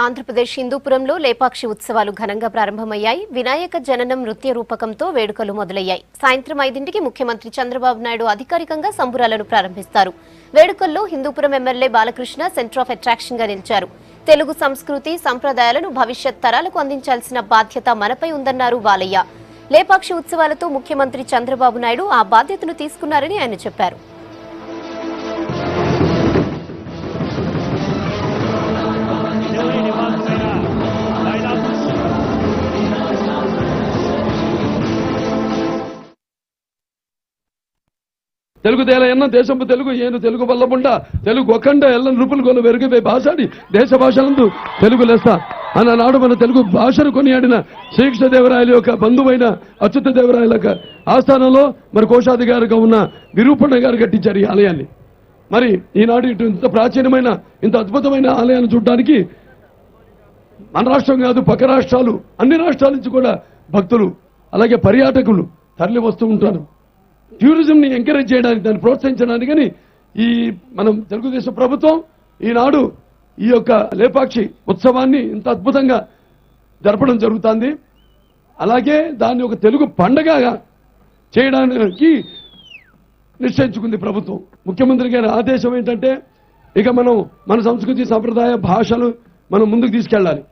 ఆంధ్రప్రదేశ్ హిందూపురంలో లేపాక్షి ఉత్సవాలు ఘనంగా ప్రారంభమయ్యాయి. వినాయక జననం నృత్య రూపకంతో వేడుకలు మొదలయ్యాయి. సాయంత్రం 5ంటికి ముఖ్యమంత్రి చంద్రబాబు నాయుడు అధికారికంగా సంబురాలను ప్రారంభిస్తారు. వేడుకల్లో Hindupur MLA Balakrishna center of attraction గా నిలిచారు. తెలుగు సంస్కృతి సంప్రదాయాలను భవిష్యత్ తరాలకు అందించాల్సిన బాధ్యత మనపై ఉందన్నారు బాలయ్య. లేపాక్షి ఉత్సవాలతో ముఖ్యమంత్రి చంద్రబాబు నాయుడు ఆ బాధ్యతను తీసుకున్నారని ఆయన చెప్పారు. తెలుగు దేల ఎన్న దేశంపు తెలుగు ఏను తెలుగు వల్లముండ తెలుగు ఒకండ ఎల్ల నృపులు కొను వెరుగవే భాషాడి దేశ భాషలందు తెలుగు లెస్స అన్ననాడు మన తెలుగు భాషను కొనియాడిన శ్రీకృష్ణదేవరాయల యొక్క బంధువైన అచ్యుతదేవరాయల యొక్క ఆస్థానంలో మరి కోశాధికారిగా ఉన్న విరూపణ గారు కట్టించారు ఈ ఆలయాన్ని. మరి ఈనాడు ఇటు ఇంత ప్రాచీనమైన ఇంత అద్భుతమైన ఆలయాన్ని చూడడానికి మన రాష్ట్రం కాదు పక్క రాష్ట్రాలు అన్ని రాష్ట్రాల నుంచి కూడా భక్తులు అలాగే పర్యాటకులు తరలి వస్తూ ఉంటారు. టూరిజంని ఎంకరేజ్ చేయడానికి దాన్ని ప్రోత్సహించడానికి కానీ ఈ మనం తెలుగుదేశం ప్రభుత్వం ఈనాడు ఈ యొక్క లేపాక్షి ఉత్సవాన్ని ఇంత అద్భుతంగా జరపడం జరుగుతుంది. అలాగే దాన్ని ఒక తెలుగు పండగగా చేయడానికి నిశ్చయించుకుంది ప్రభుత్వం. ముఖ్యమంత్రి గారి ఆదేశం ఏంటంటే ఇక మనం మన సంస్కృతి సంప్రదాయ భాషలు మనం ముందుకు తీసుకెళ్ళాలి.